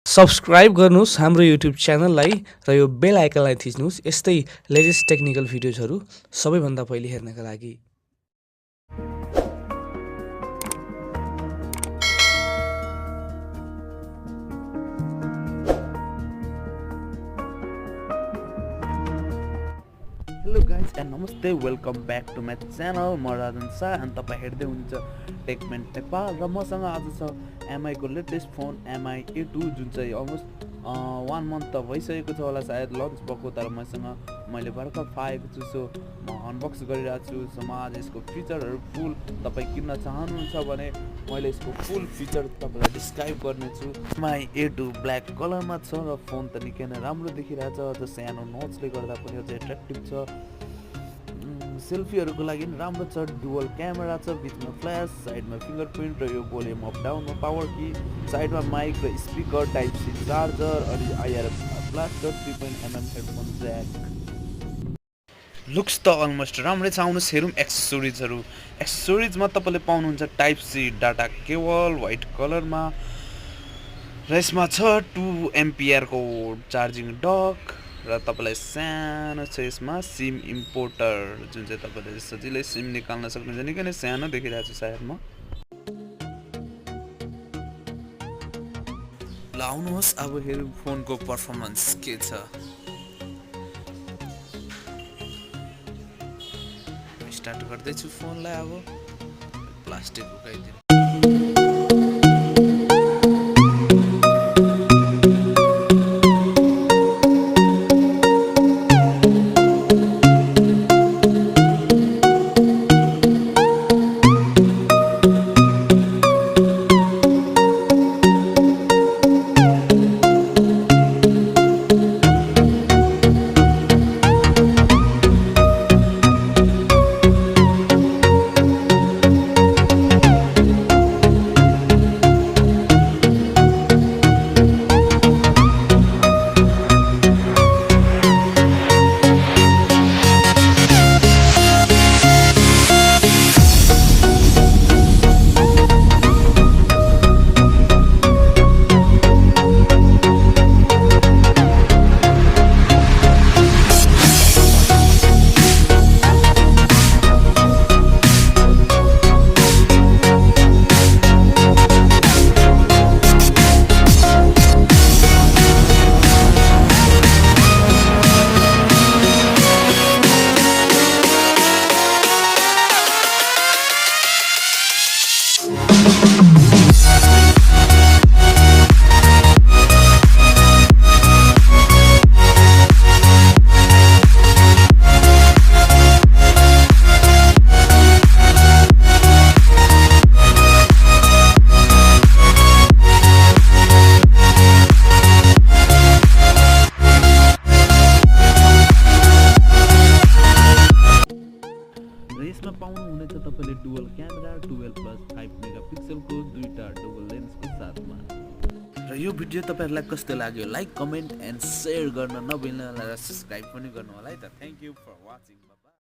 Subscribe गर्नुस् हाम्रो YouTube च्यानललाई र यो बेल आइकनलाई थिच्नुस् यस्तै लेटेस्ट टेक्निकल भिडियोजहरू सबैभन्दा पहिले हेर्नका लागि। हेलो गाइज एन्ड नमस्ते, welcome back to my channel. म राजन शाह अनि तपाईँ हेर्दै हुनुहुन्छ टेकमेन्ट नेपाल र मसँग आज छ एमआईको लेटेस्ट फोन एमआई A2 जुन चाहिँ अलमोस्ट 1 मन्थ त भइसकेको छ होला सायद लन्च भएको, तर मैले भर्खर पाएको छु। सो म अनबक्स गरिरहेको छु। सो म आज यसको फिचरहरू फुल तपाईँ किन्न चाहनुहुन्छ भने मैले यसको फुल फिचर तपाईँलाई डिस्क्राइब गर्नेछु। एमआई A2 ब्ल्याक कलरमा छ र फोन त निकै नै राम्रो देखिरहेछ। अझ सानो नोचले गर्दा पनि अझ एट्र्याक्टिभ छ। सेल्फीहरूको लागि राम्रो छ। डुअल क्यामेरा छ, बिचमा फ्ल्यास, साइडमा फिङ्गरप्रिन्ट र यो भोल्युम अप डाउनमा पावर की, साइडमा माइक र स्पिकर, टाइप सी चार्जर अनि IRF blaster, 3.mm headphone jack. Looks त अलमोस्ट राम्रै छ। आउनुहोस् हेरौँ एक्सेसोरिजहरू। एक्सेसोरिजमा तपाईँले पाउनुहुन्छ type C data cable white कलरमा र यसमा छ 2 एम्पियरको चार्जिङ डक र तपाईँलाई सानो छ यसमा सिम इम्पोर्टर, जुन चाहिँ तपाईँले सजिलै सिम निकाल्न सक्नुहुन्छ। निकै नै सानो देखिरहेको छु सायद म। ल आउनुहोस् अब हेरौँ फोनको पर्फर्मेन्स के छ। स्टार्ट गर्दैछु फोनलाई। अब प्लास्टिक उकाइदिनु। यसमा पाउनुहुनेछ तपाईँले डुअल क्यामेरा 12+5 मेगापिक्सलको दुईटा डबल लेन्सको साथमा। र यो भिडियो तपाईँहरूलाई कस्तो लाग्यो लाइक, कमेन्ट एन्ड सेयर गर्न नभुल्नु होला र सब्स्क्राइब पनि गर्नु होला है त। Thank you for watching.